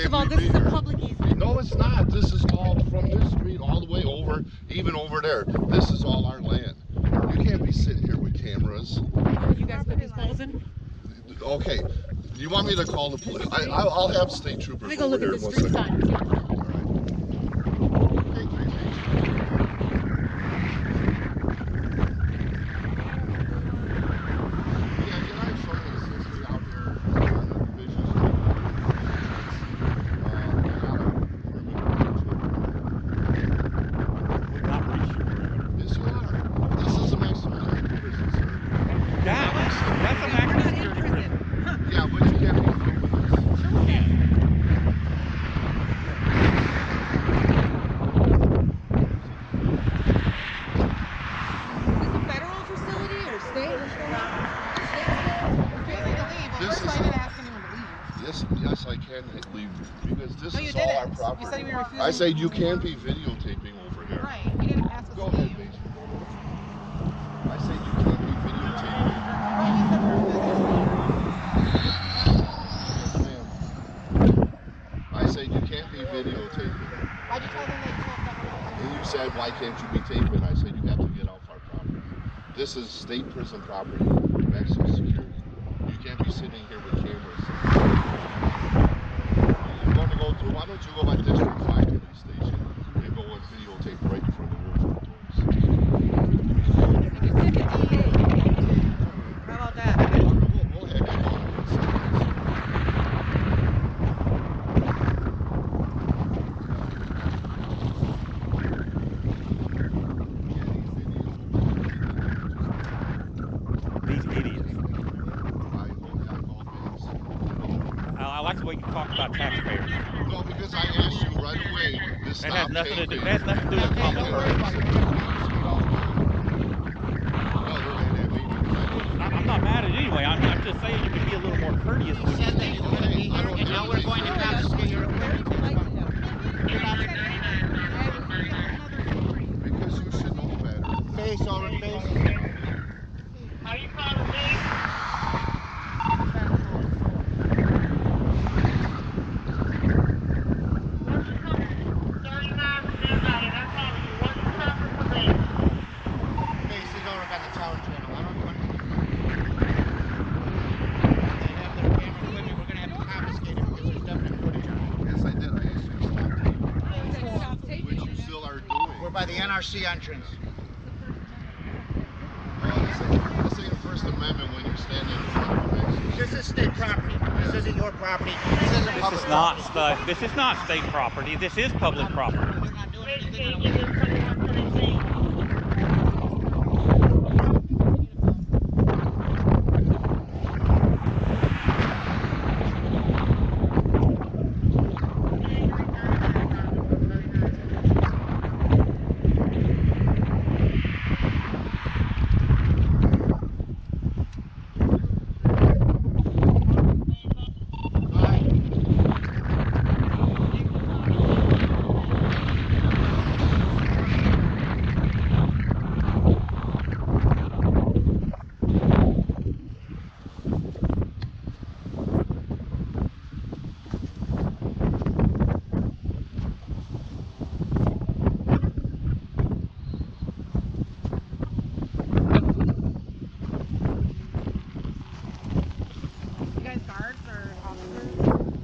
First of all, this is a public easement. No, it's not. This is all from this street all the way over, even over there. This is all our land. You can't be sitting here with cameras. You guys put these poles in? Okay. You want me to call the police? I'll have state troopers. Let me go look at the over street here. sign. Yes, I can leave because this is all our property. You said you were refusing. I said you can't be videotaping over here. Right. You didn't ask us Go to ahead, leave. Mason. I said you can't be videotaping. Right, you said we were Yes, ma'am. I said you can't be videotaping. Why'd you tell them that you can't stop? And you said, why can't you be taping? I said, you have to get off our property. This is state prison property, maximum security. You can't be sitting here with cameras. You're going to go to, why don't you go by District 5 police station and go and videotape right in front of the doors? How about that? Go ahead and call the These idiots. I like the way you talk about taxpayers. No, because I asked you right away to stop. That has nothing to do. taping. That has nothing to do with common courtesy. I'm not mad at it anyway. I'm just saying you can be a little more courteous. You said that you were going to be here, and now we're going to confiscate your equipment. Because you should know better. Face over face. Are you calling me? Face is over by the tower channel. I don't want to. They have their camera equipment. We're going to have to confiscate it because there's definite footage on it. Yes, I did. I asked you to stop taping. Which you still are doing. We're by the NRC entrance. This ain't the First Amendment when you're standing in front of a Mexican. This is state property. This isn't your property. This isn't This public is not property. this is not state property. This is public property. We're not doing anything. You guys guards or officers?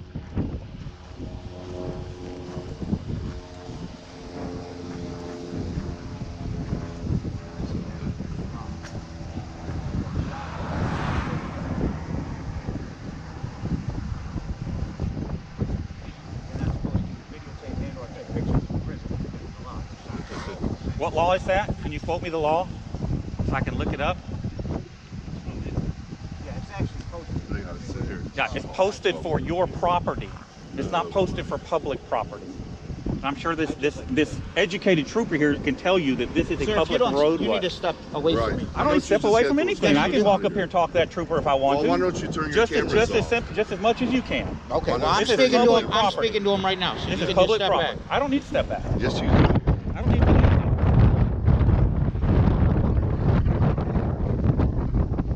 What law is that? Can you quote me the law so I can look it up? Yeah, it's actually posted. They gotta sit here. Yeah, it's posted for your property. It's not posted for public property. And I'm sure this educated trooper here can tell you that this is a Sir, if you public don't, roadway. you need to step away Right. from me. I don't need to step away from anything. I can walk up here and talk to that trooper if I want Well, to. why don't you turn your cameras off? Just as much as you can. Okay, well, This I'm is speaking to public him. I'm property. speaking to him right now. So This you is can public just step property. back. I don't need to step back. Yes, you do. I don't need to do anything.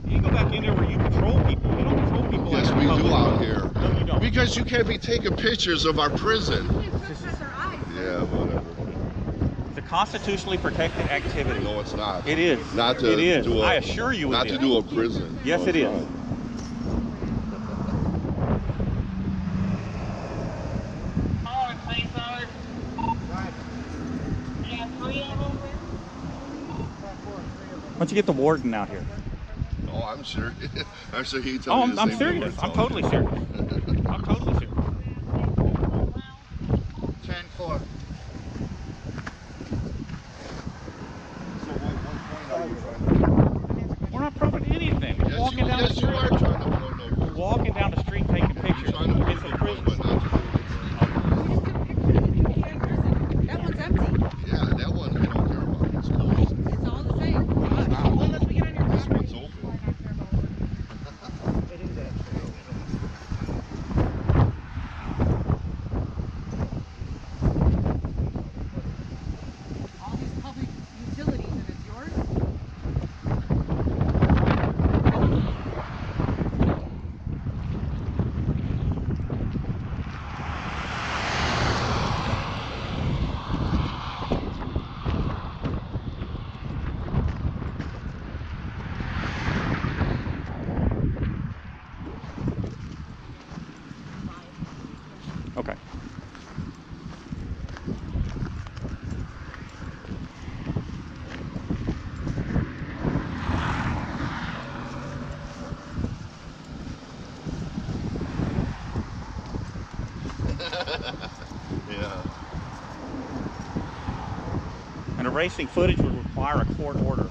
You can go back in there where you control people. You don't control people. Yes, in we public do out road. here. No, you don't. Because says you can't be taking pictures of our prison. Yeah, whatever. It's a constitutionally protected activity. No, it's not. It is. Not to It is. do a, I assure you not it to is. do a prison. Yes, No, it it's is. not. Oh, and police are. Yeah, 3 of them. Why don't you get the warden out here? Oh, I'm sure. I'm sure he told Oh, me the I'm same thing serious. we're I'm telling totally you. serious. I'm totally serious. 10-4. So what point are you trying to... We're not proving anything. We're walking down the Yes, you are street. trying to point no. We're walking down the street taking pictures. You're trying to It's prove a a point, prison. but not to prove That one's empty. it. Yeah, that one we don't care about. It's closed. It's all the same. It's not. Unless we get on your This property. one's open. All these public utilities and it's yours? Okay. Yeah. And erasing footage would require a court order.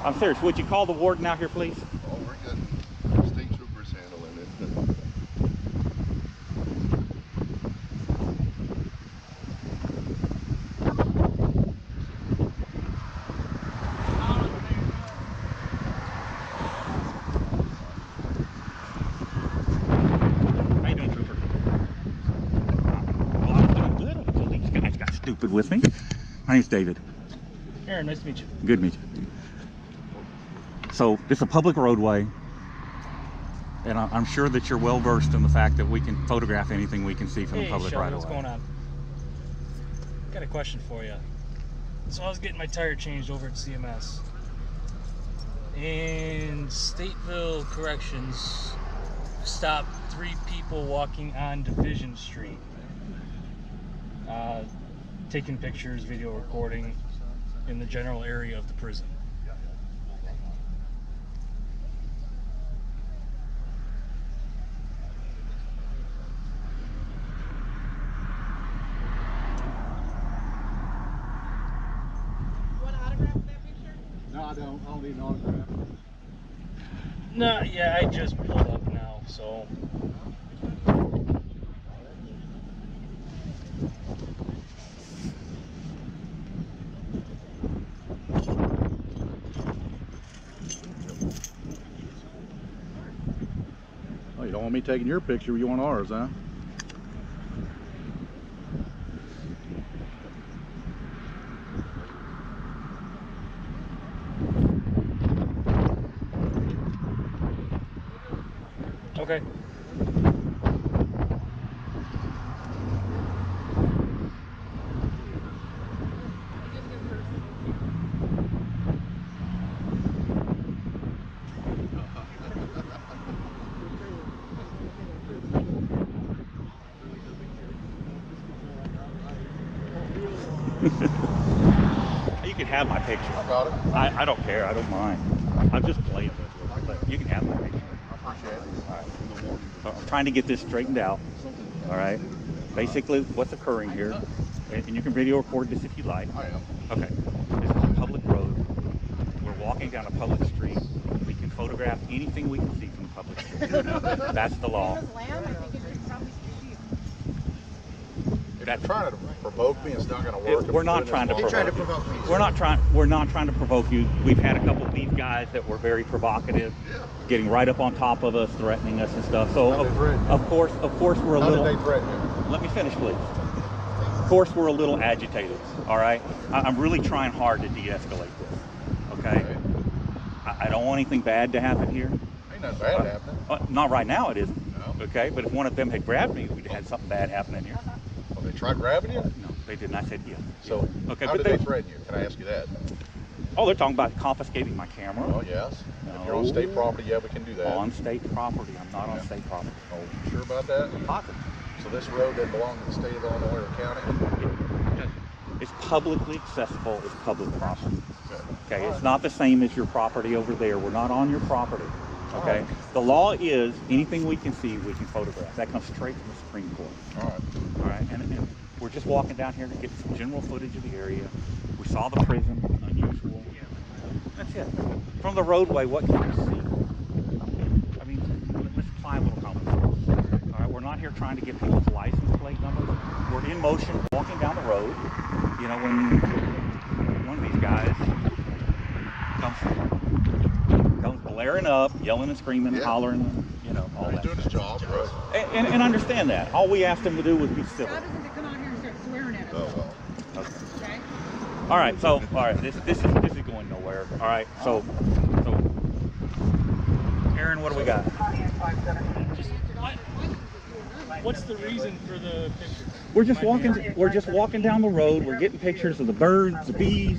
I'm serious. Would you call the warden out here, please? Oh, we're good. State troopers handling it. How you doing, trooper? Well, I'm doing good until these guys got stupid with me. My name's David. Aaron, nice to meet you. Good to meet you. So it's a public roadway, and I'm sure that you're well versed in the fact that we can photograph anything we can see from the Hey, public Shelby, right what's away. going on? Got a question for you. So I was getting my tire changed over at CMS, and Stateville Corrections stopped 3 people walking on Division Street, taking pictures, video recording in the general area of the prison. You want an autograph of that picture? No, I don't need an autograph. No, yeah, I just pulled up now, so. Oh, you don't want me taking your picture, you want ours, huh? Okay. You can have my picture. I got it. I don't care. I don't mind. I'm just playing with you, but you can have my picture. I appreciate it. All right. In the morning. So I'm trying to get this straightened out. All right. Basically, what's occurring here, and you can video record this if you like. I am. Okay. This is a public road. We're walking down a public street. We can photograph anything we can see from the public street. That's the law. Lamb, I think it should probably be sheep. You're trying to provoke me. It's not going to work. We're not trying to They tried to provoke you. provoke me. We're not trying to provoke you. We've had a couple of these guys that were very provocative, getting right up on top of us, threatening us and stuff. So of course we're a How little. did they threaten you? Let me finish, please. Of course we're a little agitated. All right. I'm really trying hard to de-escalate this. Okay. I don't want anything bad to happen here. Ain't nothing bad happening. Not right now, it isn't. No. Okay. But if one of them had grabbed me, we'd had something bad happen in here. Well, they tried grabbing you? No, they didn't. I said yes. So okay, how but did they threaten you? Can I ask you that? Oh, they're talking about confiscating my camera. Oh, yes. If you're on state property, yeah, we can do that. On state property. I'm not on state property. Oh, you sure about that? Positive. So this road doesn't belong to the state of Illinois or county? It's publicly accessible. It's public property. Okay. Okay, it's not the same as your property over there. We're not on your property. Okay. The law is anything we can see, we can photograph. That comes straight from the Supreme Court. All right. All right. And we're just walking down here to get some general footage of the area. We saw the prison, unusual. That's it. From the roadway, what can you see? I mean, let's apply a little common sense. All right, we're not here trying to get people's license plate numbers. We're in motion, walking down the road. You know, when one of these guys comes blaring up, yelling and screaming, and hollering, you know, all He's that. doing his job, right? And understand that. All we asked him to do was be civil. How doesn't it come out here and start swearing at us? Oh, well. Okay? All right, so this is going nowhere. All right, so Aaron, what do we got? What's the reason for the picture? We're just walking down the road. We're getting pictures of the birds, the bees,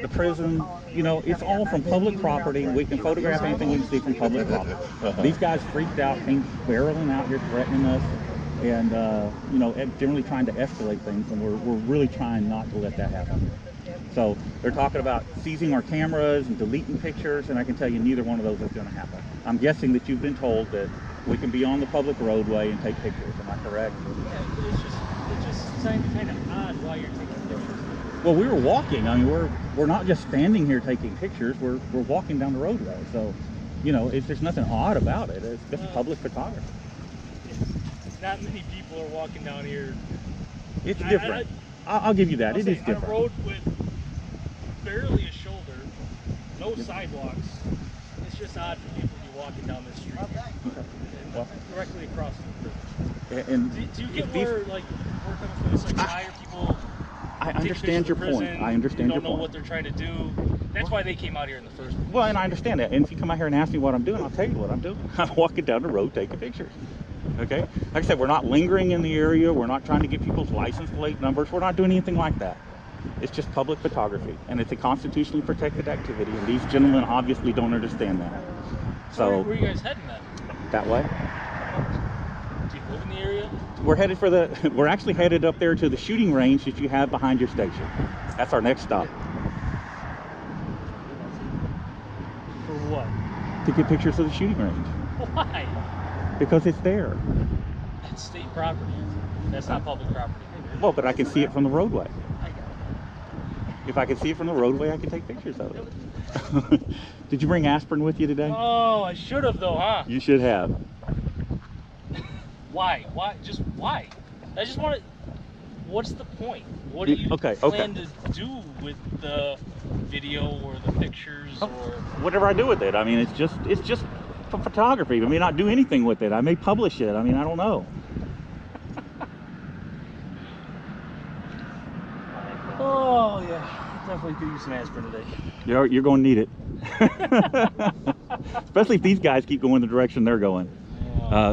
the prison. You know, it's all from public property. We can photograph anything we can see from public property. These guys freaked out, came barreling out here threatening us, and you know, generally trying to escalate things, and we're really trying not to let that happen. So they're talking about seizing our cameras and deleting pictures, and I can tell you neither one of those is going to happen. I'm guessing that you've been told that we can be on the public roadway and take pictures. Am I correct? Yeah, it just sounds kind of odd why you're taking pictures. Well, we were walking. I mean, we're not just standing here taking pictures. We're walking down the roadway. So, you know, there's nothing odd about it. It's just public photography. Not many people are walking down here. It's different. I'll give you that. It is different. On a road with barely a shoulder, no sidewalks. It's just odd for people to be walking down this street. Well, Directly across the prison. and Do you get where, like, we're coming from? It's like, why are people I taking understand your pictures of point. prison, I understand your don't know point. what they're trying to do. That's why they came out here in the first place. Well, and I understand that. And if you come out here and ask me what I'm doing, I'll tell you what I'm doing. I'm walking down the road taking pictures. Okay? Like I said, we're not lingering in the area. We're not trying to get people's license plate numbers. We're not doing anything like that. It's just public photography. And it's a constitutionally protected activity. And these gentlemen obviously don't understand that. So, where are you guys heading then? that way. Do you live in the area? We're actually headed up there to the shooting range that you have behind your station. That's our next stop. For what? To get pictures of the shooting range. Why? Because it's there. It's state property. That's not public property. Well, but I can see it from the roadway. If I can see it from the roadway, I can take pictures of it. Did you bring aspirin with you today? Oh, I should have though, huh? You should have. Why? Why? Just why? I just want to. What's the point? What do you plan to do with the video or the pictures or whatever I do with it? I mean, it's just for photography. I may not do anything with it. I may publish it. I mean, I don't know. Oh yeah, definitely could use some aspirin today. You're going to need it. Especially if these guys keep going the direction they're going.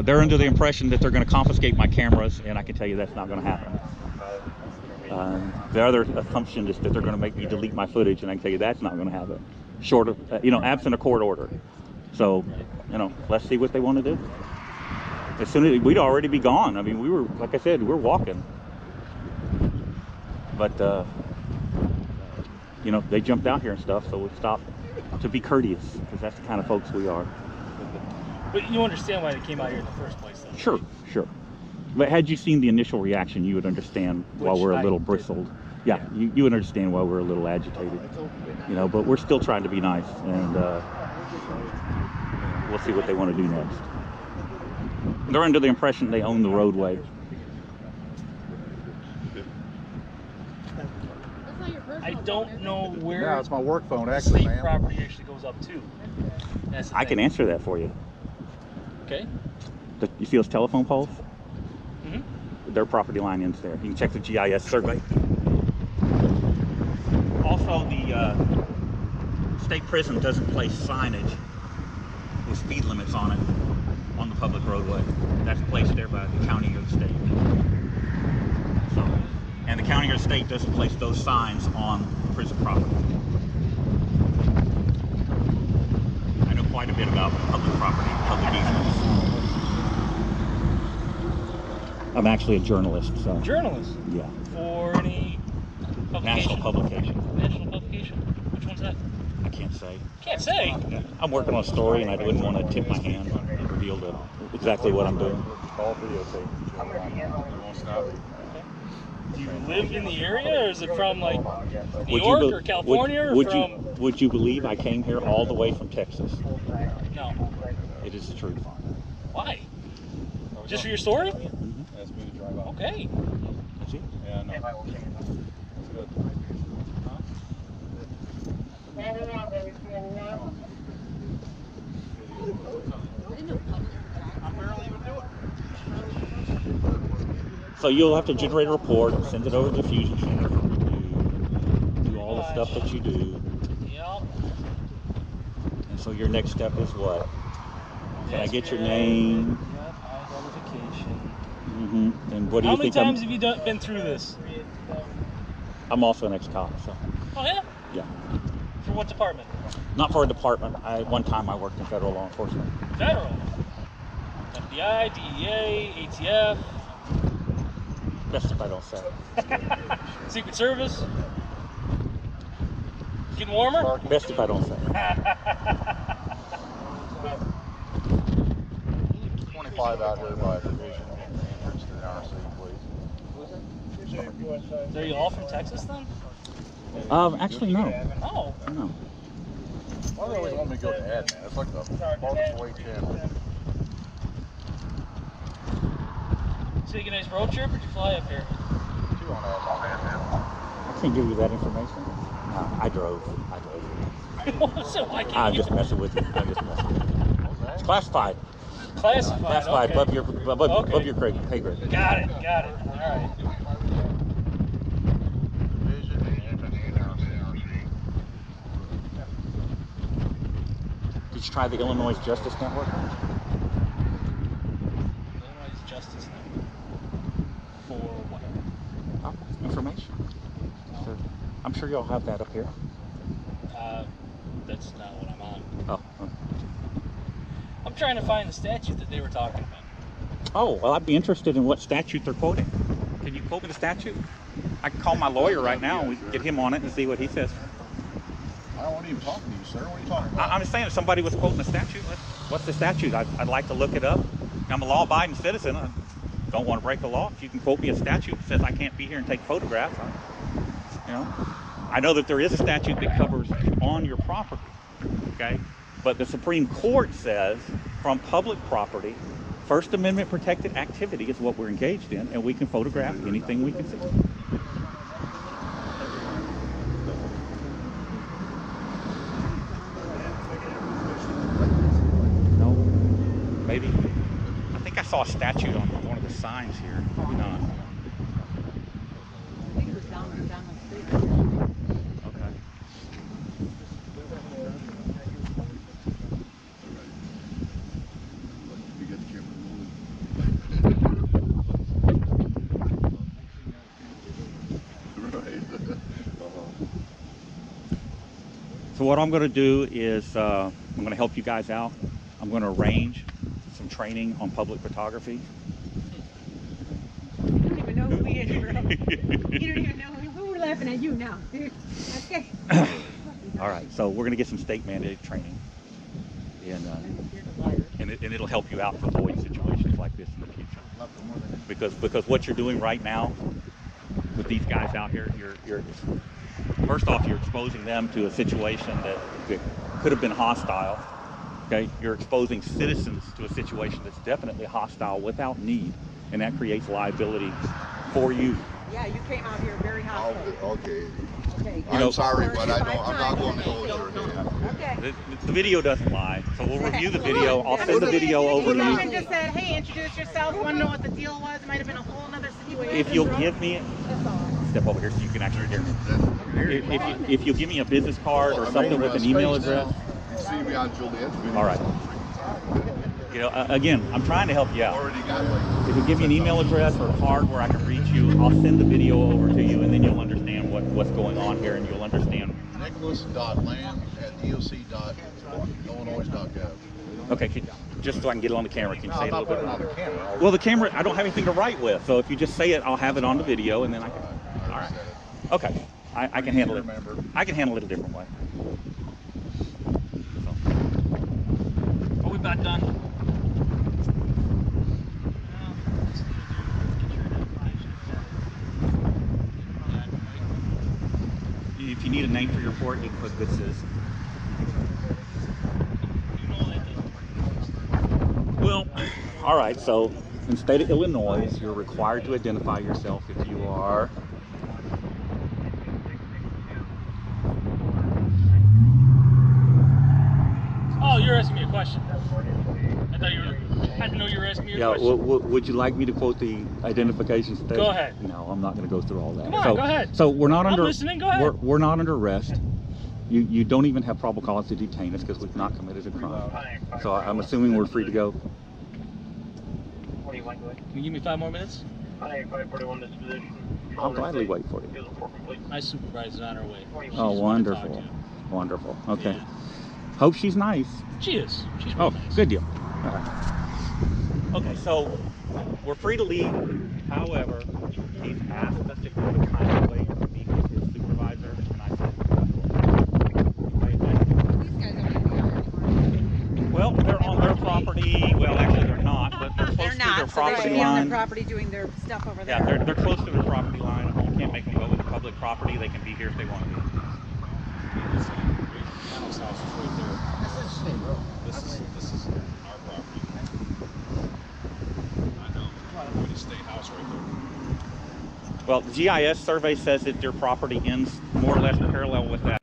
They're under the impression that they're going to confiscate my cameras, and I can tell you that's not going to happen. The other assumption is that they're going to make me delete my footage, and I can tell you that's not going to happen. Short of, absent a court order. So, let's see what they want to do. As soon as we'd already be gone. I mean, we were, like I said, we're walking. But, they jumped out here and stuff, so we stopped to be courteous, because that's the kind of folks we are. But you understand why they came out here in the first place, though? Sure. But had you seen the initial reaction, you would understand why we're a little bristled. Yeah, you would understand why we're a little agitated. But we're still trying to be nice, and we'll see what they want to do next. They're under the impression they own the roadway. If I don't know where Yeah, it's my work phone, the actually, state man. property actually goes up to. That's the I can thing. answer that for you. Okay. You see those telephone poles? Mm-hmm. Their property line ends there. You can check the GIS survey. Also, the state prison doesn't place signage with speed limits on it on the public roadway. That's placed there by the county or the state. So, and the county or the state doesn't place those signs on prison property. I know quite a bit about public property, public easements. I'm actually a journalist, so. Journalist? Yeah. For any publication? National publication. National publication? Which one's that? I can't say. Can't say. Yeah. I'm working on a story and I wouldn't want to tip my hand and reveal exactly what I'm doing. All videotape. Do you live in the area, or is it from like New Would York you or California would or from? would you believe I came here all the way from Texas? No. It is the truth. Why? Just for your story? Asked me to drive out. Okay. That's it. Yeah, no. That's good. I'm barely even doing it. So you'll have to generate a report, send it over to the Fusion Center for review, do all the stuff that you do. Yeah. And so your next step is what? Can I get your name? Yep, identification. And what do How you many think? times have you been through this? I'm also an ex-cop, so Oh yeah? yeah. For what department? Not for a department. One time I worked in federal law enforcement. Federal. FBI, DEA, ATF, Best if I don't say. Secret Service. Getting warmer? Best if I don't say. 25 out here by division entrance to the RC, please. Are you all from Texas then? Actually no. Oh. No. Why do they always want me to go to admin? It's like the farthest away channel. So you get a nice road trip, or did you fly up here? 2 on admin. I can't give you that information. No, I drove. So why can't I'm you? just messing with you. I'm just messing with you. It's classified. Classified. Okay. Above your pay grade. Got it. All right. Division and entrance to the RC. Did you try the Illinois Justice Network? Illinois Justice Network. For what? Oh, information. So, I'm sure you'll have that up here. That's not what I'm on. Oh. I'm trying to find the statute that they were talking about. Oh, well, I'd be interested in what statute they're quoting. Can you quote me the statute? I can call my lawyer right now and we can get him on it and see what he says. I don't want to even talk to you, sir. What are you talking about? I'm just saying, if somebody was quoting the statute, what's the statute? I'd like to look it up. I'm a law-abiding citizen. I don't want to break the law. If you can quote me a statute that says I can't be here and take photographs, I know that there is a statute that covers on your property, okay? But the Supreme Court says from public property, First Amendment protected activity is what we're engaged in, and we can photograph anything we can see. No, maybe. I think I saw a statute on one of the signs here. Maybe not. I think it was down the street. Okay. You get the camera moving. Right. So what I'm going to do is I'm going to help you guys out. I'm going to arrange some training on public photography. You don't even know who he is, bro. You don't even know who we're laughing at you now, dude. Okay. All right, so we're going to get some state mandated training, and it'll help you out to avoid situations like this in the future. Because what you're doing right now with these guys out here, you're first off, you're exposing them to a situation that could have been hostile. Okay, you're exposing citizens to a situation that's definitely hostile without need, and that creates liability for you Yeah, you came out here very hostile. Oh, okay. Okay. I'm know- sorry, but I'm not going to hold your hand. Okay. The video doesn't lie, so we'll review the video. I'll send the video over to You you. even just said, hey, introduce yourself, want to know what the deal was. It might have been a whole other situation. If you'll give me, That's all. step over here so you can actually hear me. If you'll give me a business card or something with an email address. You see me on Juliet's video. All right. You know, again, I'm trying to help you out. Already got like. If you give me an email address or a card where I can reach you, I'll send the video over to you, and then you'll understand what's going on here, and you'll understand. Nicholas.land@doc.illinois.gov. Okay, just so I can get it on the camera, can you No, say I'm it a not little putting bit? it on the camera. Well, the camera, I don't have anything to write with, so if you just say it, I'll have it on the video, and then I can. All right. Okay, I can handle it. I can handle it a different way. Are we about done? If you need a name for your report, you can put good citizen. Well, all right, so in the state of Illinois, you're required to identify yourself if you are Oh, you're asking me a question. I thought you were. I didn't know you were asking me a question. Would you like me to quote the identification statement? Go ahead. No, I'm not going to go through all that. Come on, so, go ahead. So we're not I'm under. listening, go ahead. We're not under arrest. You don't even have probable cause to detain us because we've not committed a crime. So I'm assuming we're free to go. Can you give me 5 more minutes? I'll gladly wait for you. My supervisor's on her way. She Oh, just wanted to talk wonderful. to you. Wonderful. Okay. Yeah. Hope she's nice. She is. She's Oh, real nice. good deal. All right. Okay, so we're free to leave. However, he's asked us if we would kindly wait to meet with his supervisor, and I said, These guys aren't even here anymore. well, they're on their property. Well, actually, they're not, but they're close They're to not. their So they should property be on line. their property doing their stuff over there. Yeah, they're close to their property line. You can't make them go with the public property. They can be here if they want to be. This is state road. This is our property. I know. With a state house right there. Well, the GIS survey says that their property ends more or less parallel with that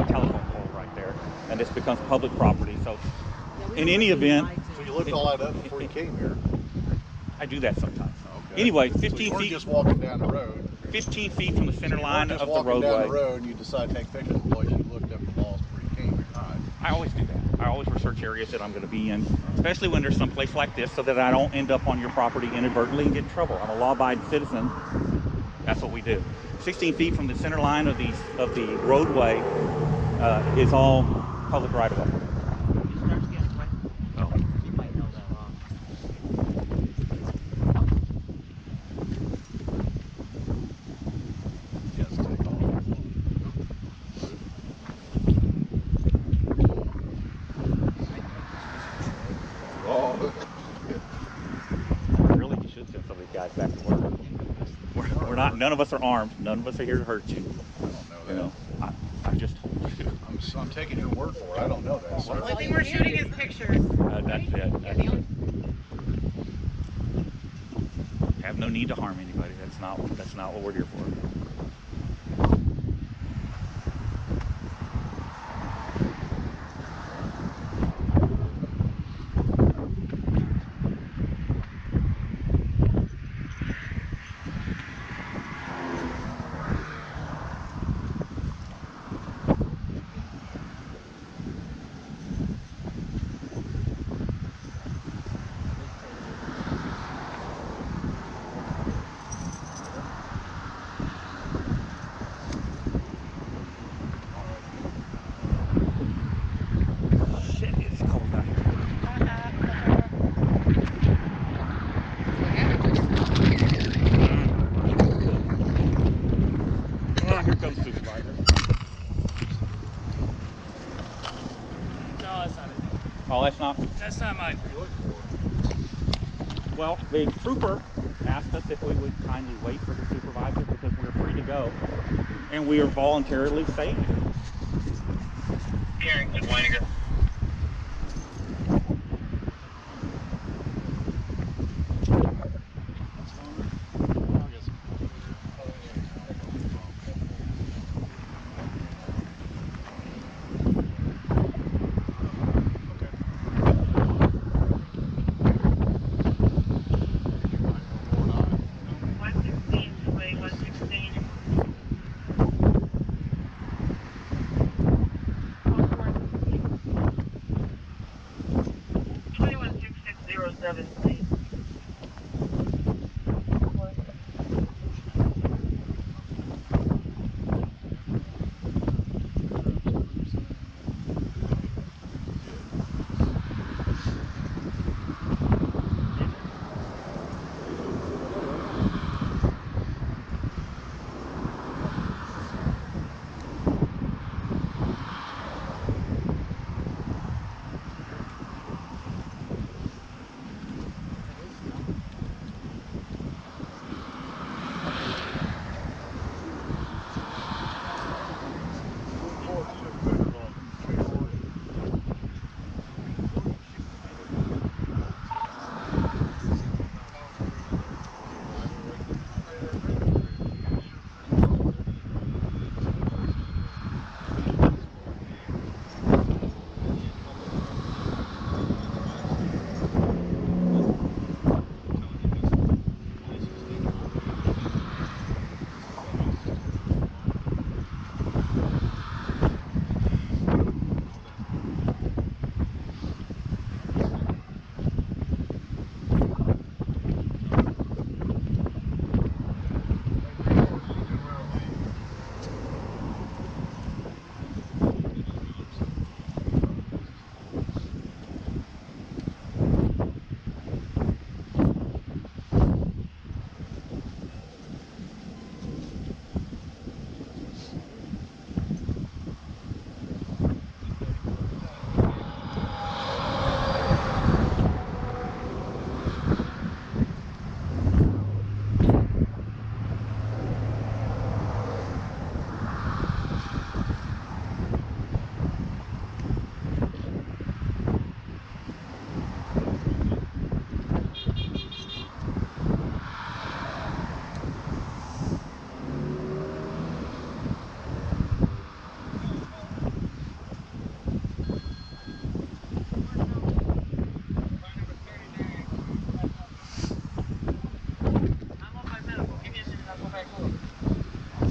telephone pole right there, and this becomes public property. So, Yeah, we in don't any really event, like to. So you looked all that up before you came here. I do that sometimes. Okay. Anyway, So 15 you weren't feet, just walking down the road. 15 feet from the center line You weren't of just the walking down the roadway. road and you decide to take pictures of the place. You looked up the laws before you came here. All right. I always do that. I always research areas that I'm going to be in, especially when there's some place like this, so that I don't end up on your property inadvertently and get in trouble. I'm a law-abiding citizen. That's what we do. 16 feet from the center line of the roadway is all public right-of-way. Oh. Yes, take off. Oh, Really, you should send some of these guys back to work. We're not. None of us are armed. None of us are here to hurt you. I don't know that. You know, I just told you. I'm taking your word for it. I don't know that, The sir. only thing we're shooting is pictures. That's it. That's it. Have no need to harm anybody. That's not what we're here for. Shit, it's cold out here. Oh, here comes supervisor. No, that's not it. Oh, that's not. That's not mine. Well, the trooper asked us if we would kindly wait for the supervisor because we're free to go, and we are voluntarily staying here. Carrington, Weininger. I guess 7, please.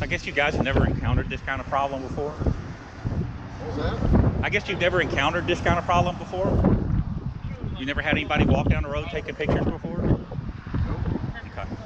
I guess you guys have never encountered this kind of problem before? What was that? I guess you've never encountered this kind of problem before? You never had anybody walk down the road taking pictures before? Okay.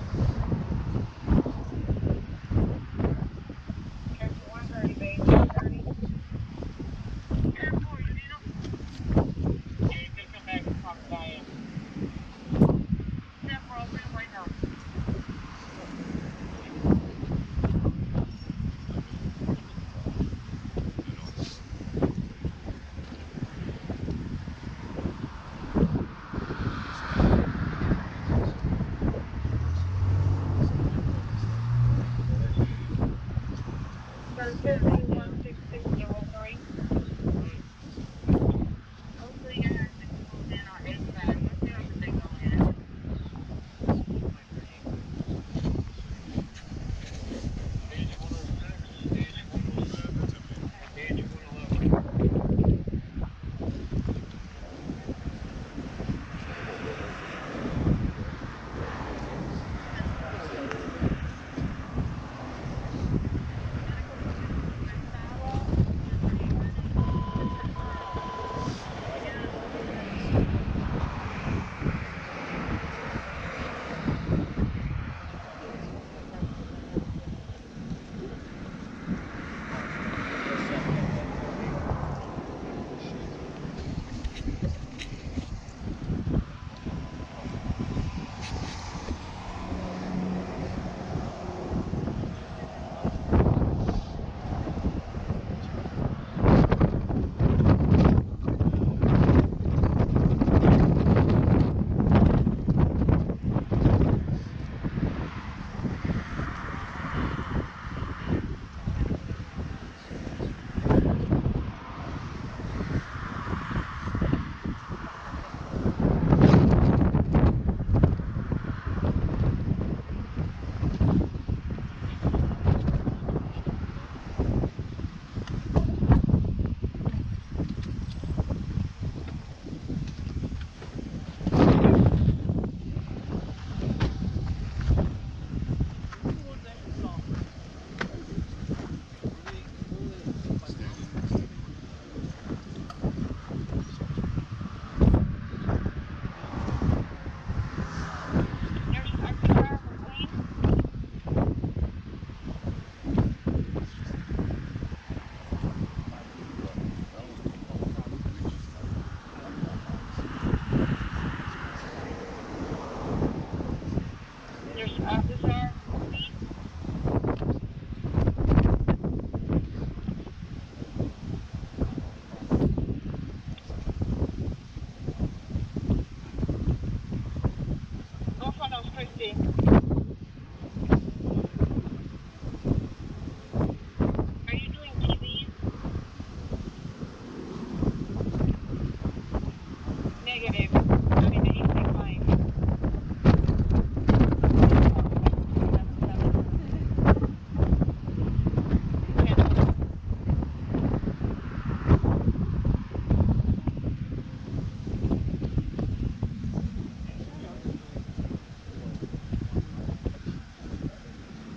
Negative. I mean, the evening line.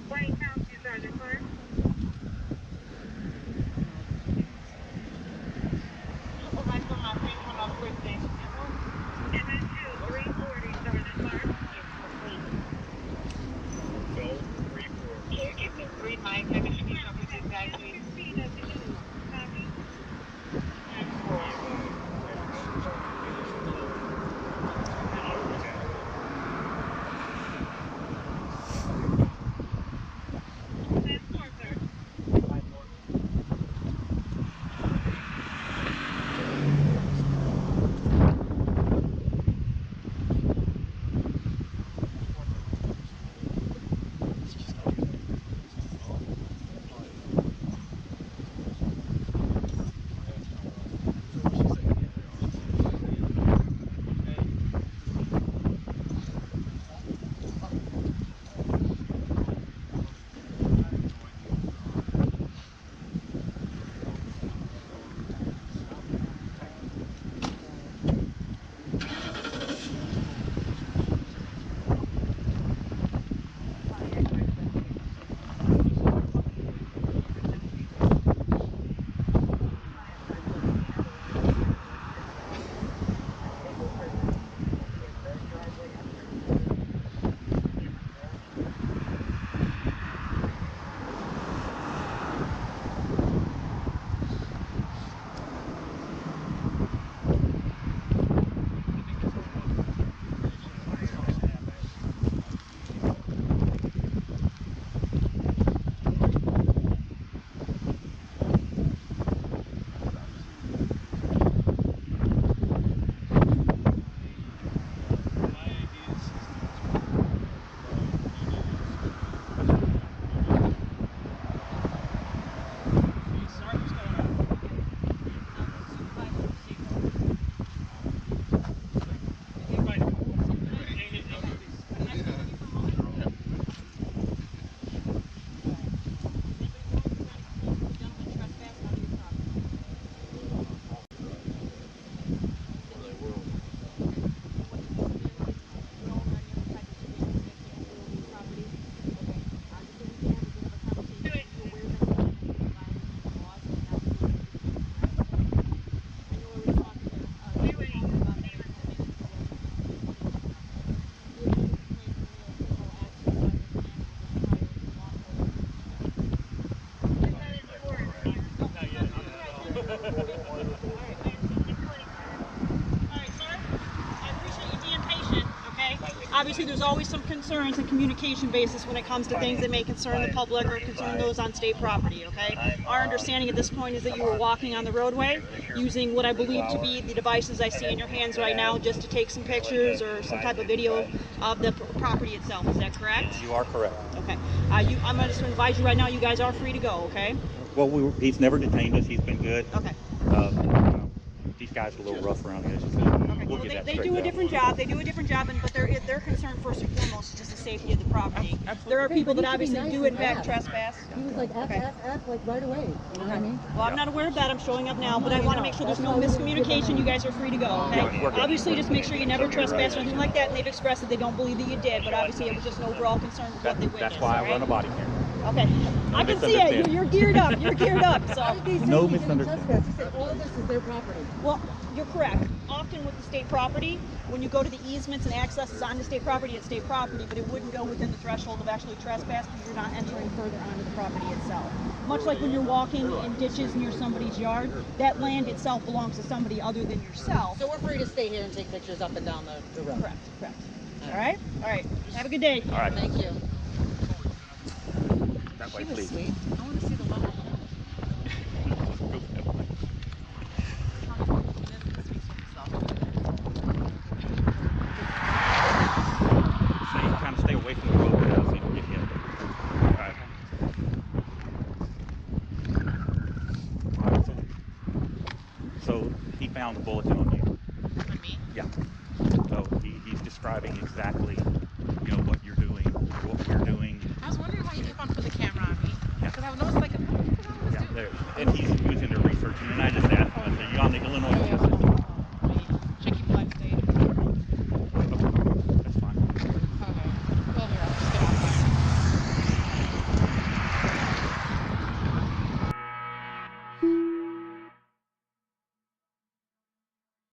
Wayne County, Sergeant Clark. I saw my face when I was with them. And then 340, Sergeant Clark. Yeah, give me 397, which is exactly. Copy. Obviously, there's always some concerns and communication basis when it comes to things that may concern the public or concern those on state property, okay? Our understanding at this point is that you were walking on the roadway using what I believe to be the devices I see in your hands right now just to take some pictures or some type of video of the property itself. Is that correct? You are correct. Okay. I'm going to advise you right now, you guys are free to go, okay? Well, he's never detained us. He's been good. Okay. These guys are a little rough around the edges. Okay. We'll Well, get that they straightened do a out. different job. They do a different job, but their concern first and foremost is just the safety of the property. There are people that obviously do in fact trespass. He was like, F, like right away. You know what I mean? Well, I'm not aware of that. I'm showing up now, but I want to make sure there's no miscommunication. You guys are free to go, okay? Yeah, we're good. Obviously, just make sure you never trespass or anything like that, and they've expressed that they don't believe that you did, but obviously it was just an overall concern with what they witnessed. That's why I all run a right? body camera. Okay. I can see it. You're geared up. You're geared up. So. No misunderstanding. He said all this is their property. Well, you're correct. Often with the state property, when you go to the easements and accesses onto state property, it's state property, but it wouldn't go within the threshold of actually trespass because you're not entering further onto the property itself. Much like when you're walking in ditches near somebody's yard, that land itself belongs to somebody other than yourself. So we're free to stay here and take pictures up and down the road. Correct, correct. All right? All right. Have a good day. All right. Thank you. That way, She was please. sweet. I want to see the level. So you kind of stay away from the road now so you don't get hit. All right. All right, so he found the bulletin on you. On me? Yeah. So he's describing exactly, you know, what you're doing, what we're doing. I was wondering why you kept on putting the camera on me. Yeah. Because I noticed like, what's wrong with this Yeah, dude? there. And he's using the research, and I just asked him, I said, you on the Illinois Justice